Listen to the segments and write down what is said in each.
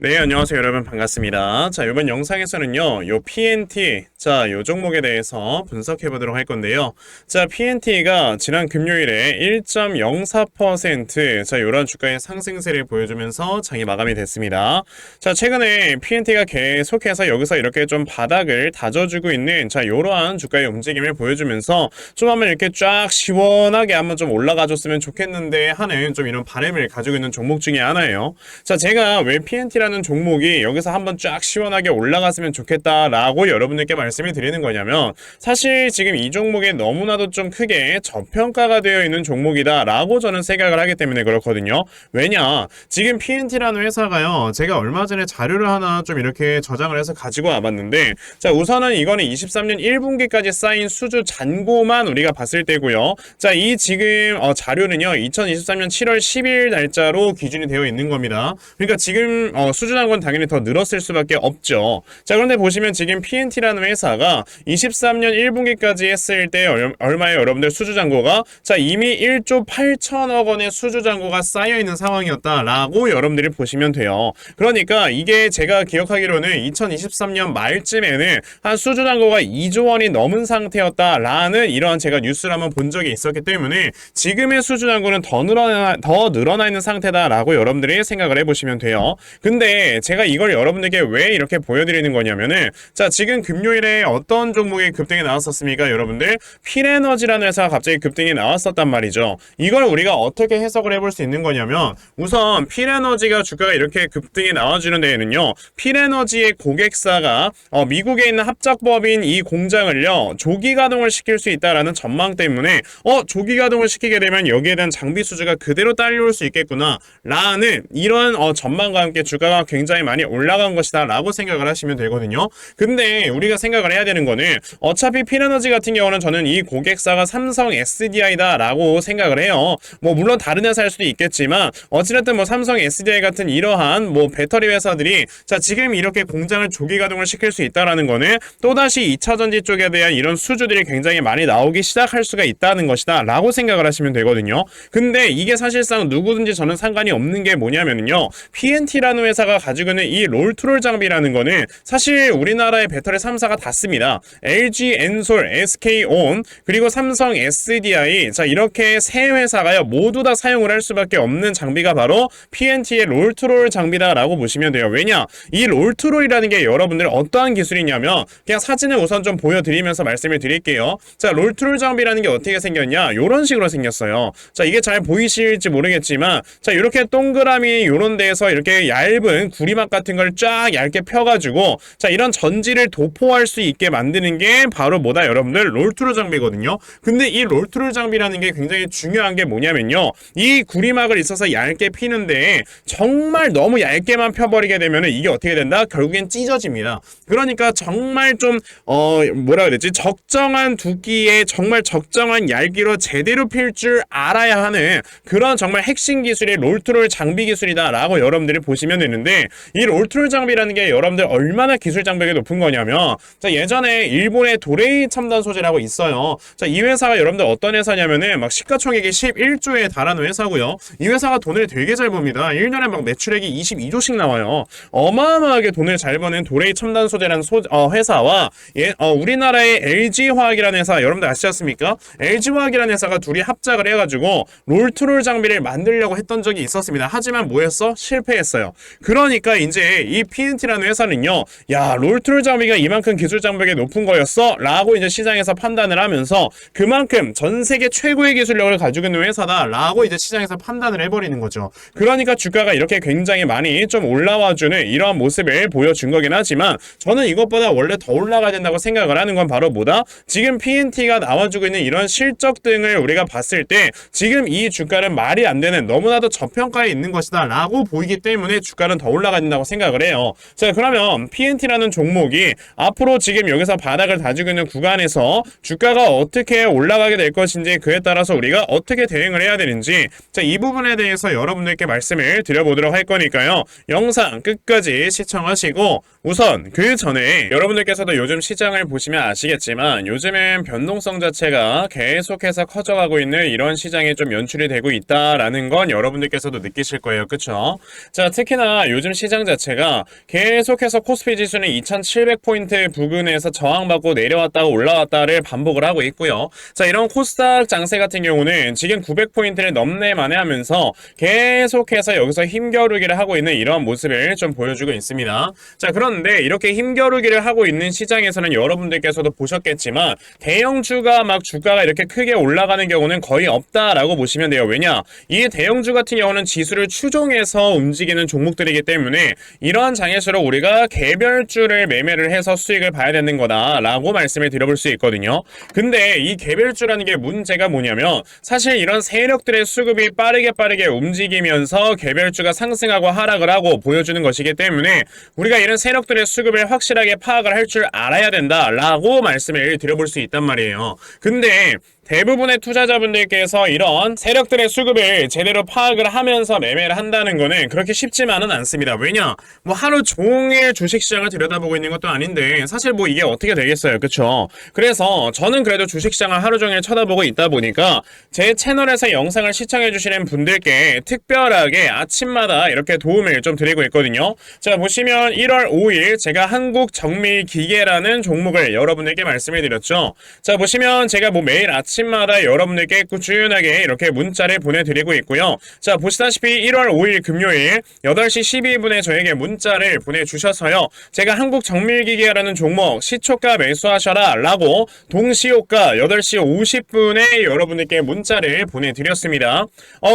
네, 안녕하세요, 여러분. 반갑습니다. 자, 이번 영상에서는요, 요 PNT, 자, 요 종목에 대해서 분석해 보도록 할 건데요. 자, PNT가 지난 금요일에 1.04%, 자, 요런 주가의 상승세를 보여주면서 장이 마감이 됐습니다. 자, 최근에 PNT가 계속해서 여기서 이렇게 좀 바닥을 다져주고 있는, 자, 요러한 주가의 움직임을 보여주면서 좀 한번 이렇게 쫙 시원하게 한번 좀 올라가 줬으면 좋겠는데 하는 좀 이런 바람을 가지고 있는 종목 중에 하나예요. 자, 제가 왜 PNT라는 종목이 여기서 한번 쫙 시원하게 올라갔으면 좋겠다라고 여러분들께 말씀을 드리는 거냐면, 사실 지금 이 종목에 너무나도 좀 크게 저평가가 되어 있는 종목이다라고 저는 생각을 하기 때문에 그렇거든요. 왜냐, 지금 PNT라는 회사가요, 제가 얼마 전에 자료를 하나 좀 이렇게 저장을 해서 가지고 와봤는데, 자, 우선은 이거는 23년 1분기까지 쌓인 수주 잔고만 우리가 봤을 때고요. 자, 이 지금 자료는요, 2023년 7월 10일 날짜로 기준이 되어 있는 겁니다. 그러니까 지금 수준한 건 당연히 더 늘었을 수밖에 없죠. 자, 그런데 보시면 지금 PNT라는 회사가 23년 1분기까지 했을 때 얼마에 여러분들 수주잔고가, 자, 이미 1조 8천억 원의 수주잔고가 쌓여있는 상황이었다라고 여러분들이 보시면 돼요. 그러니까 이게 제가 기억하기로는 2023년 말쯤에는 한 수주잔고가 2조 원이 넘은 상태였다라는 이러한 제가 뉴스를 한번 본 적이 있었기 때문에 지금의 수주잔고는 더 늘어나 있는 상태다라고 여러분들이 생각을 해보시면 돼요. 근데 제가 이걸 여러분들께 왜 이렇게 보여드리는 거냐면은, 자, 지금 금요일에 어떤 종목이 급등이 나왔었습니까, 여러분들? 필에너지라는 회사가 갑자기 급등이 나왔었단 말이죠. 이걸 우리가 어떻게 해석을 해볼 수 있는 거냐면, 우선 필에너지가 주가가 이렇게 급등이 나와주는 데에는요, 필에너지의 고객사가 미국에 있는 합작법인 이 공장을요, 조기 가동을 시킬 수 있다라는 전망 때문에 조기 가동을 시키게 되면 여기에 대한 장비 수주가 그대로 딸려올 수 있겠구나 라는 이런 전망과 함께 주가가 굉장히 많이 올라간 것이다 라고 생각을 하시면 되거든요. 근데 우리가 생각을 해야 되는 거는, 어차피 필에너지 같은 경우는 저는 이 고객사가 삼성 SDI다 라고 생각을 해요. 뭐 물론 다른 회사일 수도 있겠지만 어찌됐든 뭐 삼성 SDI 같은 이러한 뭐 배터리 회사들이, 자, 지금 이렇게 공장을 조기 가동을 시킬 수 있다라는 거는 또다시 2차전지 쪽에 대한 이런 수주들이 굉장히 많이 나오기 시작할 수가 있다는 것이다 라고 생각을 하시면 되거든요. 근데 이게 사실상 누구든지 저는 상관이 없는 게 뭐냐면요, PNT라는 회사가 가지고 있는 이 롤트롤 장비라는 거는 사실 우리나라의 배터리 3사가 다 씁니다. LG, 엔솔, SK온, 그리고 삼성 SDI, 자, 이렇게 세 회사가요 모두 다 사용을 할 수밖에 없는 장비가 바로 PNT의 롤트롤 장비다라고 보시면 돼요. 왜냐, 이 롤트롤이라는 게 여러분들 어떠한 기술이냐면, 그냥 사진을 우선 좀 보여드리면서 말씀을 드릴게요. 자, 롤트롤 장비라는 게 어떻게 생겼냐, 요런 식으로 생겼어요. 자, 이게 잘 보이실지 모르겠지만, 자, 이렇게 동그라미 요런 데에서 이렇게 얇은 구리막 같은 걸 쫙 얇게 펴가지고, 자, 이런 전지를 도포할 수 있게 만드는 게 바로 뭐다, 여러분들? 롤트롤 장비거든요. 근데 이 롤트롤 장비라는 게 굉장히 중요한 게 뭐냐면요, 이 구리막을 있어서 얇게 피는데 정말 너무 얇게만 펴버리게 되면 이게 어떻게 된다? 결국엔 찢어집니다. 그러니까 정말 좀 뭐라 그래야 되지? 적정한 두께에 정말 적정한 얇기로 제대로 필 줄 알아야 하는 그런 정말 핵심 기술이 롤트롤 장비 기술이다라고 여러분들이 보시면 되는데, 이 롤트롤 장비라는 게 여러분들 얼마나 기술 장벽이 높은 거냐면, 자, 예전에 일본의 도레이 첨단 소재라고 있어요. 자, 이 회사가 여러분들 어떤 회사냐면은 막 시가총액이 11조에 달하는 회사고요. 이 회사가 돈을 되게 잘 법니다. 1년에 막 매출액이 22조씩 나와요. 어마어마하게 돈을 잘 버는 도레이 첨단 소재라는 회사와 우리나라의 LG화학이라는 회사, 여러분들 아시지 않습니까? LG화학이라는 회사가 둘이 합작을 해가지고 롤트롤 장비를 만들려고 했던 적이 있었습니다. 하지만 뭐했어? 실패했어요. 그러니까 이제 이 PNT라는 회사는요, 야, 롤트롤 장비가 이만큼 기술 장벽이 높은 거였어? 라고 이제 시장에서 판단을 하면서 그만큼 전 세계 최고의 기술력을 가지고 있는 회사다 라고 이제 시장에서 판단을 해버리는 거죠. 그러니까 주가가 이렇게 굉장히 많이 좀 올라와주는 이러한 모습을 보여준 거긴 하지만, 저는 이것보다 원래 더 올라가야 된다고 생각을 하는 건 바로 뭐다? 지금 PNT가 나와주고 있는 이런 실적 등을 우리가 봤을 때 지금 이 주가는 말이 안 되는, 너무나도 저평가에 있는 것이다 라고 보이기 때문에 주가는 더 올라가야 된다고 생각을 해요. 자, 그러면 PNT라는 종목이 앞으로 지금 여기서 바닥을 다지고 있는 구간에서 주가가 어떻게 올라가게 될 것인지, 그에 따라서 우리가 어떻게 대응을 해야 되는지, 자, 이 부분에 대해서 여러분들께 말씀을 드려보도록 할 거니까요, 영상 끝까지 시청하시고, 우선 그 전에 여러분들께서도 요즘 시장을 보시면 아시겠지만 요즘엔 변동성 자체가 계속해서 커져가고 있는 이런 시장에 좀 연출이 되고 있다라는 건 여러분들께서도 느끼실 거예요. 그쵸? 자, 특히나 요즘 시장 자체가 계속해서 코스피 지수는 2700포인트 부근에서 저항받고 내려왔다가 올라왔다를 반복을 하고 있고요. 자, 이런 코스닥 장세 같은 경우는 지금 900포인트를 넘네 만에 하면서 계속해서 여기서 힘겨루기를 하고 있는 이러한 모습을 좀 보여주고 있습니다. 자, 그런데 이렇게 힘겨루기를 하고 있는 시장에서는 여러분들께서도 보셨겠지만 대형주가 막 주가가 이렇게 크게 올라가는 경우는 거의 없다라고 보시면 돼요. 왜냐? 이 대형주 같은 경우는 지수를 추종해서 움직이는 종목들이기 때문에 이러한 장일수록 우리가 개별주를 매매를 해서 수익을 봐야 되는 거다라고 말씀을 드려볼 수 있거든요. 근데 이 개별주라는 게 문제가 뭐냐면 사실 이런 세력들의 수급이 빠르게 움직이면서 개별주가 상승하고 하락을 하고 보여주는 것이기 때문에 우리가 이런 세력들의 수급을 확실하게 파악을 할 줄 알아야 된다라고 말씀을 드려볼 수 있단 말이에요. 근데 대부분의 투자자분들께서 이런 세력들의 수급을 제대로 파악을 하면서 매매를 한다는 거는 그렇게 쉽지만은 않습니다. 왜냐? 뭐 하루 종일 주식시장을 들여다보고 있는 것도 아닌데 사실 뭐 이게 어떻게 되겠어요. 그쵸? 그래서 저는 그래도 주식시장을 하루 종일 쳐다보고 있다 보니까 제 채널에서 영상을 시청해주시는 분들께 특별하게 아침마다 이렇게 도움을 좀 드리고 있거든요. 자, 보시면 1월 5일 제가 한국정밀기계라는 종목을 여러분들께 말씀을 드렸죠. 자, 보시면 제가 뭐 매일 아침마다 여러분들께 꾸준하게 이렇게 문자를 보내드리고 있고요. 자, 보시다시피 1월 5일 금요일 8시 12분에 저에게 문자를 보내주셔서요. 제가 한국정밀기계라는 종목 시초가 매수하셔라 라고 동시효과 8시 50분에 여러분들께 문자를 보내드렸습니다.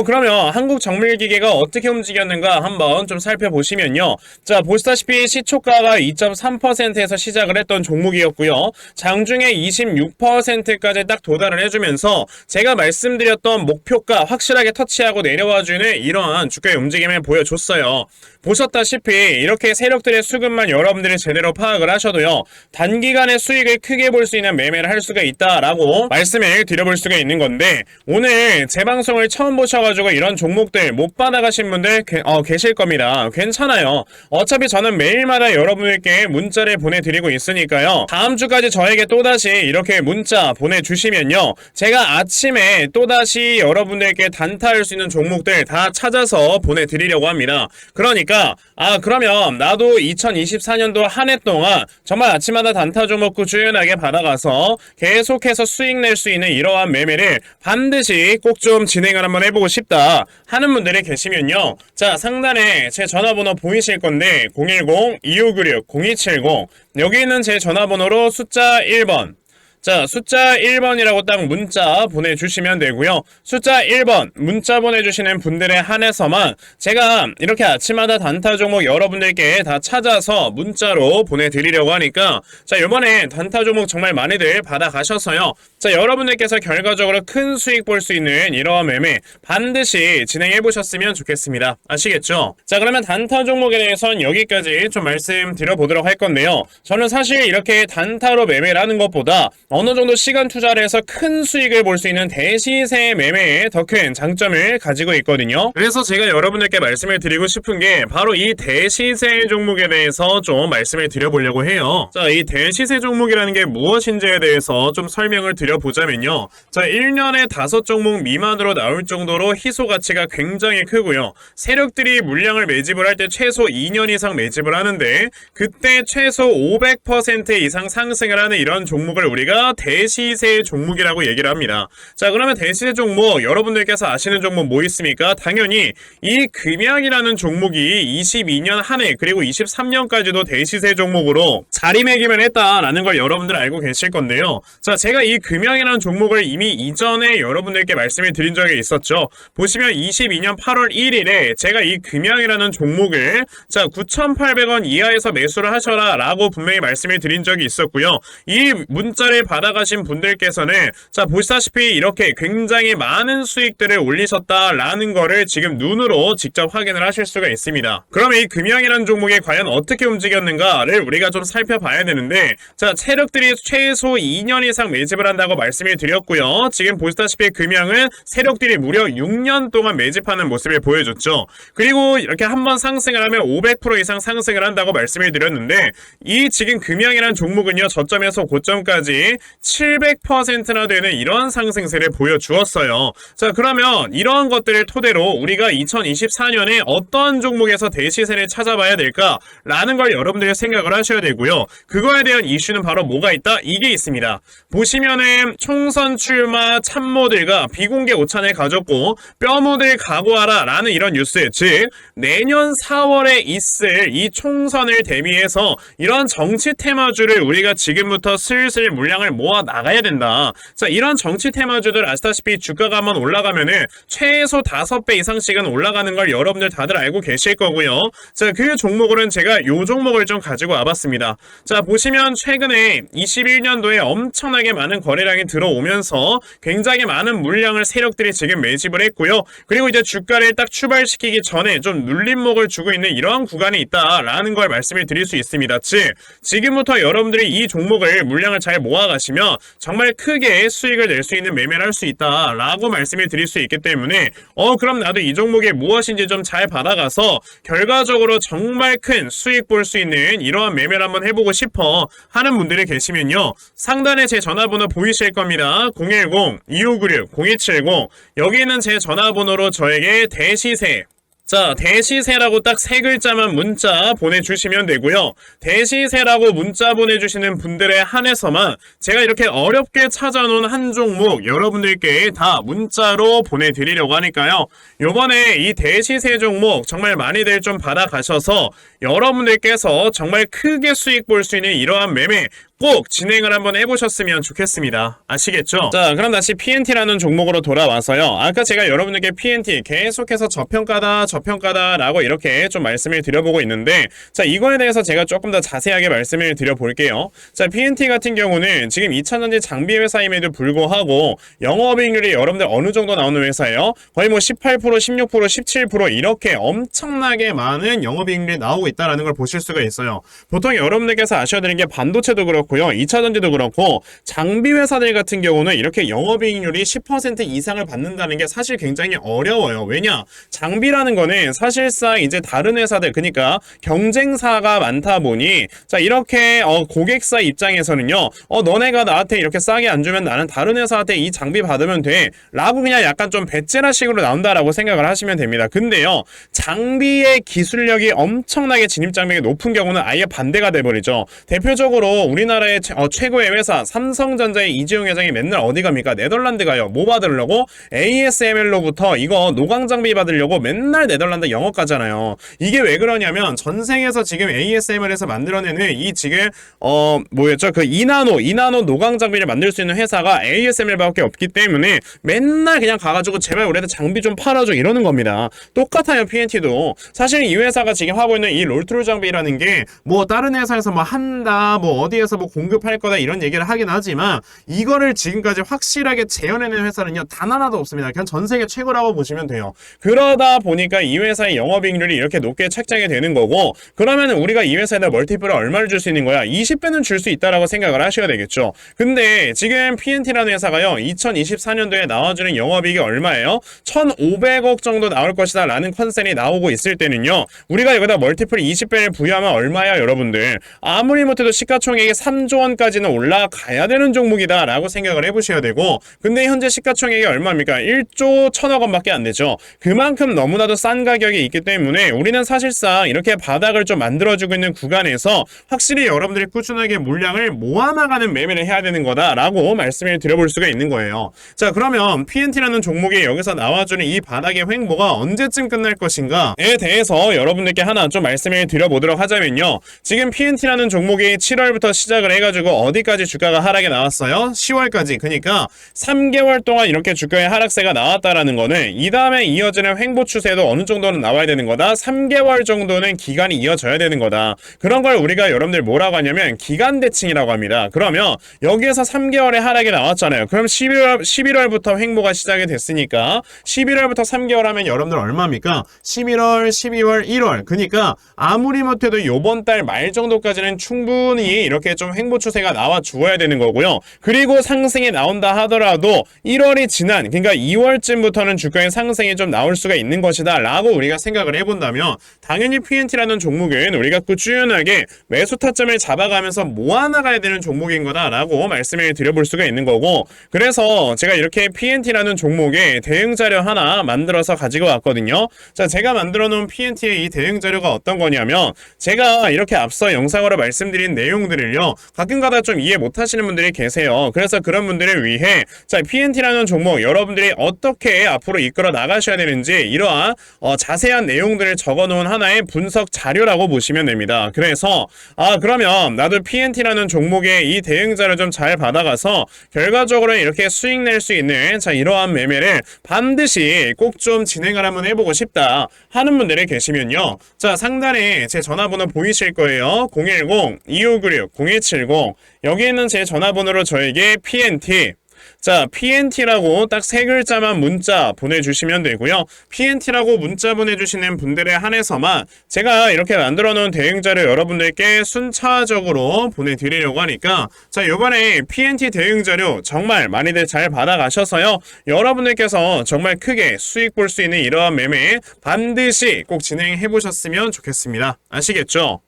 그러면 한국정밀기계가 어떻게 움직였는가 한번 좀 살펴보시면요. 자, 보시다시피 시초가가 2.3%에서 시작을 했던 종목이었고요. 장중에 26%까지 딱 도달을 해주면서 제가 말씀드렸던 목표가 확실하게 터치하고 내려와주는 이러한 주가의 움직임을 보여줬어요. 보셨다시피 이렇게 세력들의 수급만 여러분들이 제대로 파악을 하셔도요. 단기간에 수익을 크게 볼 수 있는 매매를 할 수가 있다라고 말씀을 드려볼 수가 있는 건데 오늘 제 방송을 처음 보셔가지고 이런 종목들 못 받아가신 분들 계실 겁니다. 괜찮아요. 어차피 저는 매일마다 여러분들께 문자를 보내드리고 있으니까요. 다음 주까지 저에게 또다시 이렇게 문자 보내주시면요. 제가 아침에 또다시 여러분들께 단타할 수 있는 종목들 다 찾아서 보내드리려고 합니다. 그러니까 그러면 나도 2024년도 한 해 동안 정말 아침마다 단타 종목 꾸준하게 받아가서 계속해서 수익 낼 수 있는 이러한 매매를 반드시 꼭 좀 진행을 한번 해보고 싶다 하는 분들이 계시면요. 자, 상단에 제 전화번호 보이실 건데 010-2596-0270 여기 있는 제 전화번호로 숫자 1번 자, 숫자 1번이라고 딱 문자 보내주시면 되고요. 숫자 1번 문자 보내주시는 분들에 한해서만 제가 이렇게 아침마다 단타 종목 여러분들께 다 찾아서 문자로 보내드리려고 하니까 자, 이번에 단타 종목 정말 많이들 받아가셔서요. 자, 여러분들께서 결과적으로 큰 수익 볼 수 있는 이러한 매매 반드시 진행해보셨으면 좋겠습니다. 아시겠죠? 자, 그러면 단타 종목에 대해서는 여기까지 좀 말씀드려보도록 할 건데요. 저는 사실 이렇게 단타로 매매를 하는 것보다 어느 정도 시간 투자를 해서 큰 수익을 볼 수 있는 대시세 매매에 더 큰 장점을 가지고 있거든요. 그래서 제가 여러분들께 말씀을 드리고 싶은 게 바로 이 대시세 종목에 대해서 좀 말씀을 드려보려고 해요. 자, 이 대시세 종목이라는 게 무엇인지에 대해서 좀 설명을 드려보자면요. 자, 1년에 5종목 미만으로 나올 정도로 희소 가치가 굉장히 크고요. 세력들이 물량을 매집을 할 때 최소 2년 이상 매집을 하는데 그때 최소 500% 이상 상승을 하는 이런 종목을 우리가 대시세 종목이라고 얘기를 합니다. 자, 그러면 대시세 종목 여러분들께서 아시는 종목 뭐 있습니까? 당연히 이 금양이라는 종목이 22년 한 해 그리고 23년까지도 대시세 종목으로 자리매김을 했다라는 걸 여러분들 알고 계실 건데요. 자, 제가 이 금양이라는 종목을 이미 이전에 여러분들께 말씀을 드린 적이 있었죠. 보시면 22년 8월 1일에 제가 이 금양이라는 종목을 자 9,800원 이하에서 매수를 하셔라 라고 분명히 말씀을 드린 적이 있었고요. 이 문자를 받아가신 분들께서는 자 보시다시피 이렇게 굉장히 많은 수익들을 올리셨다라는 거를 지금 눈으로 직접 확인을 하실 수가 있습니다. 그러면 이 금양이라는 종목이 과연 어떻게 움직였는가를 우리가 좀 살펴봐야 되는데 자 세력들이 최소 2년 이상 매집을 한다고 말씀을 드렸고요. 지금 보시다시피 금양은 세력들이 무려 6년 동안 매집하는 모습을 보여줬죠. 그리고 이렇게 한번 상승을 하면 500% 이상 상승을 한다고 말씀을 드렸는데 이 지금 금양이라는 종목은요 저점에서 고점까지 거의 700%나 되는 이런 상승세를 보여주었어요. 자, 그러면 이러한 것들을 토대로 우리가 2024년에 어떤 종목에서 대시세를 찾아봐야 될까라는 걸 여러분들이 생각을 하셔야 되고요. 그거에 대한 이슈는 바로 뭐가 있다? 이게 있습니다. 보시면은 총선 출마 참모들과 비공개 오찬을 가졌고 뼈묻을 각오하라 라는 이런 뉴스, 즉 내년 4월에 있을 이 총선을 대비해서 이런 정치 테마주를 우리가 지금부터 슬슬 물량을 모아 나가야 된다. 자, 이런 정치 테마주들 아시다시피 주가가 한번 올라가면은 최소 5배 이상씩은 올라가는 걸 여러분들 다들 알고 계실 거고요. 자, 그 종목으로는 제가 요 종목을 좀 가지고 와봤습니다. 자, 보시면 최근에 21년도에 엄청나게 많은 거래량이 들어오면서 굉장히 많은 물량을 세력들이 지금 매집을 했고요. 그리고 이제 주가를 딱 출발시키기 전에 좀 눌림목을 주고 있는 이러한 구간이 있다라는 걸 말씀을 드릴 수 있습니다. 즉, 지금부터 여러분들이 이 종목을 물량을 잘 모아가시면 정말 크게 수익을 낼 수 있는 매매를 할 수 있다라고 말씀을 드릴 수 있기 때문에 그럼 나도 이 종목이 무엇인지 좀 잘 받아가서 결과적으로 정말 큰 수익 볼 수 있는 이러한 매매를 한번 해보고 싶어 하는 분들이 계시면요. 상단에 제 전화번호 보이실 겁니다. 010-2596-0270 여기는 제 전화번호로 저에게 대시세, 자, 대시세라고 딱 3글자만 문자 보내주시면 되고요. 대시세라고 문자 보내주시는 분들에 한해서만 제가 이렇게 어렵게 찾아놓은 한 종목 여러분들께 다 문자로 보내드리려고 하니까요. 요번에 이 대시세 종목 정말 많이들 좀 받아가셔서 여러분들께서 정말 크게 수익 볼 수 있는 이러한 매매 꼭 진행을 한번 해보셨으면 좋겠습니다. 아시겠죠? 자, 그럼 다시 PNT라는 종목으로 돌아와서요. 아까 제가 여러분들께 PNT 계속해서 저평가다 라고 이렇게 좀 말씀을 드려보고 있는데, 자, 이거에 대해서 제가 조금 더 자세하게 말씀을 드려볼게요. 자, PNT 같은 경우는 지금 2차전지 장비 회사임에도 불구하고 영업이익률이 여러분들 어느 정도 나오는 회사예요? 거의 뭐 18%, 16%, 17% 이렇게 엄청나게 많은 영업이익률이 나오고 있다는 걸 보실 수가 있어요. 보통 여러분들께서 아셔야 되는 게 반도체도 그렇고 2차전지도 그렇고 장비 회사들 같은 경우는 이렇게 영업이익률이 10% 이상을 받는다는 게 사실 굉장히 어려워요. 왜냐? 장비라는 거는 사실상 이제 다른 회사들, 그러니까 경쟁사가 많다 보니 자, 이렇게 고객사 입장에서는요. 너네가 나한테 이렇게 싸게 안 주면 나는 다른 회사한테 이 장비 받으면 돼 라고 그냥 약간 좀 배째라식으로 나온다라고 생각을 하시면 됩니다. 근데요, 장비의 기술력이 엄청나게 진입장벽이 높은 경우는 아예 반대가 돼버리죠. 대표적으로 우리나라의 최고의 회사 삼성전자의 이재용 회장이 맨날 어디 갑니까? 네덜란드 가요. 뭐 받으려고? ASML로부터 이거 노광장비 받으려고 맨날 네덜란드 영업 가잖아요. 이게 왜 그러냐면 전 세계에서 지금 ASML에서 만들어내는 이 지금 뭐였죠? 그 이나노 노광장비를 만들 수 있는 회사가 ASML밖에 없기 때문에 맨날 그냥 가가지고 제발 우리한테 장비 좀 팔아줘 이러는 겁니다. 똑같아요. PNT도 사실 이 회사가 지금 하고 있는 이 롤트롤 장비라는 게 뭐 다른 회사에서 뭐 한다, 뭐 어디에서 뭐 공급할 거다 이런 얘기를 하긴 하지만 이거를 지금까지 확실하게 재현해낸 회사는요 단 하나도 없습니다. 그냥 전 세계 최고라고 보시면 돼요. 그러다 보니까 이 회사의 영업이익률이 이렇게 높게 책정이 되는 거고, 그러면 우리가 이 회사에다 멀티플을 얼마를 줄 수 있는 거야? 20배는 줄 수 있다라고 생각을 하셔야 되겠죠. 근데 지금 PNT라는 회사가요 2024년도에 나와주는 영업이익이 얼마예요? 1,500억 정도 나올 것이다 라는 컨셉이 나오고 있을 때는요, 우리가 여기다 멀티플 20배를 부여하면 얼마야 여러분들? 아무리 못해도 시가총액이 3조 원까지는 올라가야 되는 종목이다 라고 생각을 해보셔야 되고, 근데 현재 시가총액이 얼마입니까? 1조 1,000억 원밖에 안 되죠. 그만큼 너무나도 싼 가격이 있기 때문에 우리는 사실상 이렇게 바닥을 좀 만들어주고 있는 구간에서 확실히 여러분들이 꾸준하게 물량을 모아나가는 매매를 해야 되는 거다라고 말씀을 드려볼 수가 있는 거예요. 자, 그러면 PNT라는 종목이 여기서 나와주는 이 바닥의 횡보가 언제쯤 끝날 것인가에 대해서 여러분들께 하나 좀 말씀을 드려보도록 하자면요, 지금 PNT라는 종목이 7월부터 시작을 해가지고 어디까지 주가가 하락이 나왔어요? 10월까지. 그러니까 3개월 동안 이렇게 주가의 하락세가 나왔다라는 거는 이 다음에 이어지는 횡보 추세도 어느 정도는 나와야 되는 거다. 3개월 정도는 기간이 이어져야 되는 거다. 그런 걸 우리가 여러분들 뭐라고 하냐면 기간 대칭이라고 합니다. 그러면 여기에서 3개월의 하락이 나왔잖아요. 그럼 11월부터 횡보가 시작이 됐으니까 11월부터 3개월 하면 여러분들 얼마입니까? 11월, 12월, 1월. 그러니까 아무리 못해도 요번 달 말 정도까지는 충분히 이렇게 좀 횡보 추세가 나와 주어야 되는 거고요. 그리고 상승이 나온다 하더라도 1월이 지난, 그러니까 2월쯤부터는 주가의 상승이 좀 나올 수가 있는 것이다 라고 우리가 생각을 해본다면 당연히 PNT라는 종목은 우리가 꾸준하게 매수 타점을 잡아가면서 모아나가야 되는 종목인 거다라고 말씀을 드려볼 수가 있는 거고, 그래서 제가 이렇게 PNT라는 종목의 대응 자료 하나 만들어서 가지고 왔거든요. 자, 제가 만들어 놓은 PNT의 이 대응 자료가 어떤 거냐면, 제가 이렇게 앞서 영상으로 말씀드린 내용들을요 가끔가다 좀 이해 못하시는 분들이 계세요. 그래서 그런 분들을 위해 자, PNT라는 종목 여러분들이 어떻게 앞으로 이끌어 나가셔야 되는지 이러한 자세한 내용들을 적어놓은 하나의 분석 자료라고 보시면 됩니다. 그래서 그러면 나도 PNT라는 종목의 이 대응 자료 좀 잘 받아가서 결과적으로 이렇게 수익 낼 수 있는 자, 이러한 매매를 반드시 꼭 좀 진행을 한번 해보고 싶다 하는 분들이 계시면요, 자, 상단에 제 전화번호 보이실 거예요. 010-2596-0170 여기 있는 제 전화번호로 저에게 PNT, 자, PNT라고 딱 세 글자만 문자 보내주시면 되고요. PNT라고 문자 보내주시는 분들에 한해서만 제가 이렇게 만들어 놓은 대응자료 여러분들께 순차적으로 보내드리려고 하니까, 자, 이번에 PNT 대응자료 정말 많이들 잘 받아가셔서요, 여러분들께서 정말 크게 수익 볼 수 있는 이러한 매매 반드시 꼭 진행해 보셨으면 좋겠습니다. 아시겠죠?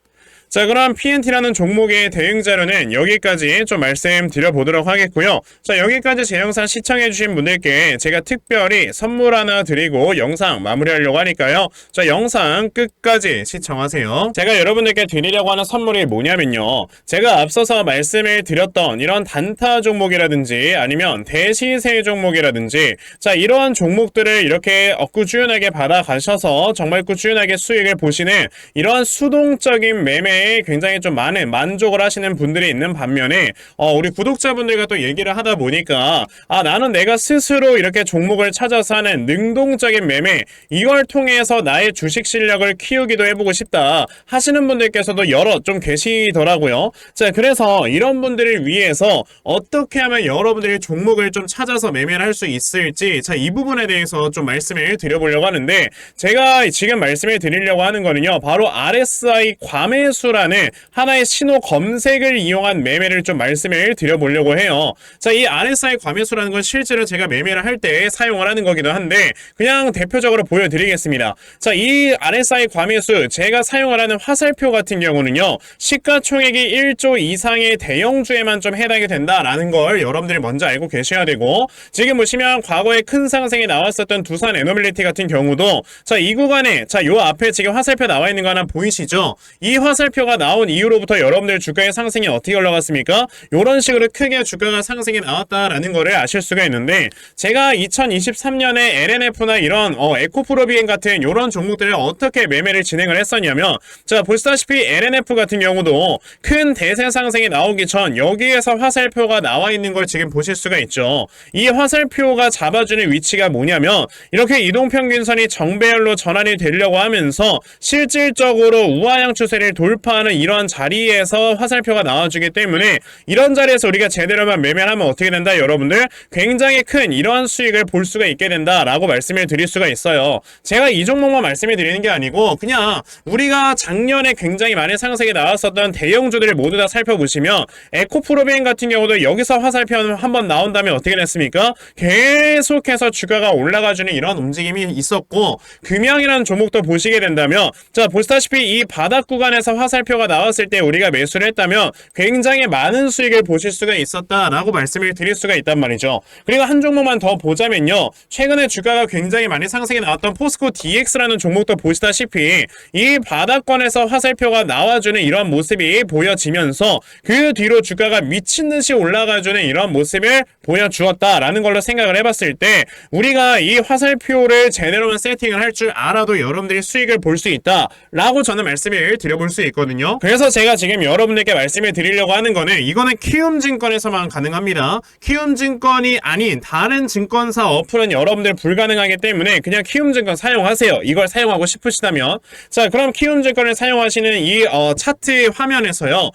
자, 그럼 PNT라는 종목의 대응 자료는 여기까지 좀 말씀드려보도록 하겠고요. 자, 여기까지 제 영상 시청해주신 분들께 제가 특별히 선물 하나 드리고 영상 마무리하려고 하니까요. 자, 영상 끝까지 시청하세요. 제가 여러분들께 드리려고 하는 선물이 뭐냐면요, 제가 앞서서 말씀을 드렸던 이런 단타 종목이라든지 아니면 대시세 종목이라든지, 자, 이러한 종목들을 이렇게 꾸준하게 받아가셔서 정말 꾸준하게 수익을 보시는 이러한 수동적인 매매 굉장히 좀 많은 만족을 하시는 분들이 있는 반면에 우리 구독자분들과 또 얘기를 하다 보니까 나는 내가 스스로 이렇게 종목을 찾아서 하는 능동적인 매매, 이걸 통해서 나의 주식 실력을 키우기도 해보고 싶다 하시는 분들께서도 여러 좀 계시더라고요. 자, 그래서 이런 분들을 위해서 어떻게 하면 여러분들이 종목을 좀 찾아서 매매를 할 수 있을지, 자, 이 부분에 대해서 좀 말씀을 드려보려고 하는데, 제가 지금 말씀을 드리려고 하는 거는요, 바로 RSI 과매수 라는 하나의 신호 검색을 이용한 매매를 좀 말씀을 드려보려고 해요. 자, 이 RSI 과매수라는 건 실제로 제가 매매를 할 때 사용을 하는 거기도 한데 그냥 대표적으로 보여드리겠습니다. 자, 이 RSI 과매수 제가 사용을 하는 화살표 같은 경우는요, 시가총액이 1조 이상의 대형주에만 좀 해당이 된다라는 걸 여러분들이 먼저 알고 계셔야 되고, 지금 보시면 과거에 큰 상승이 나왔었던 두산 에너빌리티 같은 경우도 자, 이 구간에 자, 요 앞에 지금 화살표 나와 있는 거 하나 보이시죠? 이 화살표 가 나온 이후로부터 여러분들 주가의 상승이 어떻게 올라갔습니까? 이런 식으로 크게 주가가 상승이 나왔다라는 거를 아실 수가 있는데, 제가 2023년에 LNF나 이런 에코프로비엔 같은 이런 종목들을 어떻게 매매를 진행을 했었냐면, 자, 보시다시피 LNF 같은 경우도 큰 대세 상승이 나오기 전 여기에서 화살표가 나와 있는 걸 지금 보실 수가 있죠. 이 화살표가 잡아주는 위치가 뭐냐면, 이렇게 이동평균선이 정배열로 전환이 되려고 하면서 실질적으로 우하향 추세를 돌파하는 이러한 자리에서 화살표가 나와주기 때문에, 이런 자리에서 우리가 제대로만 매매를 하면 어떻게 된다? 여러분들 굉장히 큰 이러한 수익을 볼 수가 있게 된다라고 말씀을 드릴 수가 있어요. 제가 이 종목만 말씀을 드리는 게 아니고 그냥 우리가 작년에 굉장히 많은 상승이 나왔었던 대형주들을 모두 다 살펴보시면, 에코프로비엔 같은 경우도 여기서 화살표 한번 나온다면 어떻게 됐습니까? 계속해서 주가가 올라가주는 이런 움직임이 있었고, 금양이라는 종목도 보시게 된다면, 자, 보시다시피 이 바닥 구간에서 화살표가 나왔을 때 우리가 매수를 했다면 굉장히 많은 수익을 보실 수가 있었다라고 말씀을 드릴 수가 있단 말이죠. 그리고 한 종목만 더 보자면요, 최근에 주가가 굉장히 많이 상승이 나왔던 포스코 DX라는 종목도 보시다시피 이 바닥권에서 화살표가 나와주는 이런 모습이 보여지면서 그 뒤로 주가가 미친듯이 올라가주는 이런 모습을 보여주었다라는 걸로 생각을 해봤을 때, 우리가 이 화살표를 제대로만 세팅을 할 줄 알아도 여러분들이 수익을 볼 수 있다라고 저는 말씀을 드려볼 수 있거든요. 그래서 제가 지금 여러분들께 말씀을 드리려고 하는 거는, 이거는 키움증권에서만 가능합니다. 키움증권이 아닌 다른 증권사 어플은 여러분들 불가능하기 때문에 그냥 키움증권 사용하세요. 이걸 사용하고 싶으시다면. 자, 그럼 키움증권을 사용하시는 이 차트 화면에서요,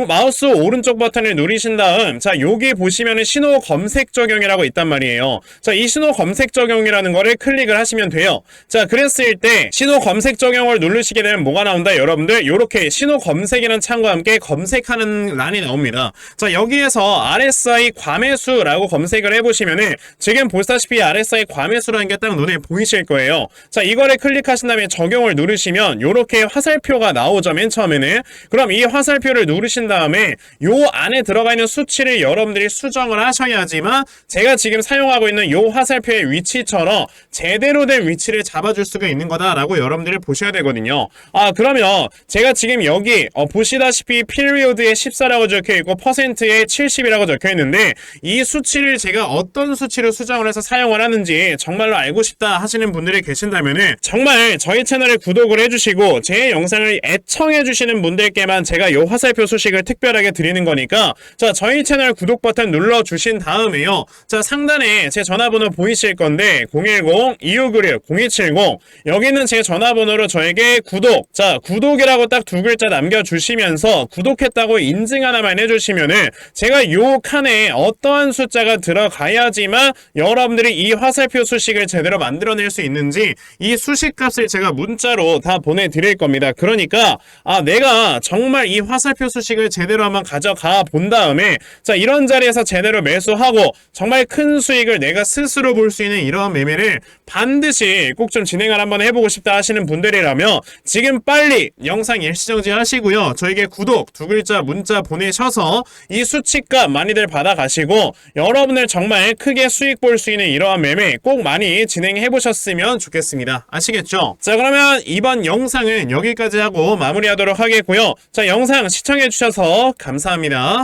마우스 오른쪽 버튼을 누르신 다음, 자, 여기 보시면은 신호 검색 적용이라고 있단 말이에요. 자, 이 신호 검색 적용이라는 거를 클릭을 하시면 돼요. 자, 그랬을 때 신호 검색 적용을 누르시게 되면 뭐가 나온다? 여러분들 요렇게 신호 검색이라는 창과 함께 검색하는 란이 나옵니다. 자, 여기에서 RSI 과매수라고 검색을 해보시면은 지금 보시다시피 RSI 과매수라는 게 딱 눈에 보이실 거예요. 자, 이거를 클릭하신 다음에 적용을 누르시면 요렇게 화살표가 나오죠, 맨 처음에는. 그럼 이 화살표를 누르신 다음에 요 안에 들어가 있는 수치를 여러분들이 수정을 하셔야지만 제가 지금 사용하고 있는 요 화살표의 위치처럼 제대로 된 위치를 잡아줄 수가 있는 거다라고 여러분들이 보셔야 되거든요. 그러면 제가 지금 여기 보시다시피 피리오드에 14라고 적혀있고 퍼센트에 70이라고 적혀있는데 이 수치를 제가 어떤 수치로 수정을 해서 사용을 하는지 정말로 알고 싶다 하시는 분들이 계신다면은 정말 저희 채널에 구독을 해주시고 제 영상을 애청해주시는 분들께만 제가 요 화살표 소식을 특별하게 드리는 거니까 자, 저희 채널 구독 버튼 눌러주신 다음에요. 자, 상단에 제 전화번호 보이실 건데 010-2596-0270 여기는 제 전화번호로 저에게 구독, 자, 구독이라고 딱 두 글자 남겨주시면서 구독했다고 인증 하나만 해주시면은 제가 요 칸에 어떠한 숫자가 들어가야지만 여러분들이 이 화살표 수식을 제대로 만들어낼 수 있는지 이 수식 값을 제가 문자로 다 보내드릴 겁니다. 그러니까 내가 정말 이 화살표 수식을 제대로 한번 가져가 본 다음에 자, 이런 자리에서 제대로 매수하고 정말 큰 수익을 내가 스스로 볼 수 있는 이러한 매매를 반드시 꼭 좀 진행을 한번 해보고 싶다 하시는 분들이라면 지금 빨리 영상 일시정지 하시고요. 저에게 구독 두 글자 문자 보내셔서 이 수치값 많이들 받아가시고 여러분들 정말 크게 수익 볼 수 있는 이러한 매매 꼭 많이 진행해 보셨으면 좋겠습니다. 아시겠죠? 자, 그러면 이번 영상은 여기까지 하고 마무리하도록 하겠고요. 자, 영상 시청해 주셔서 감사합니다.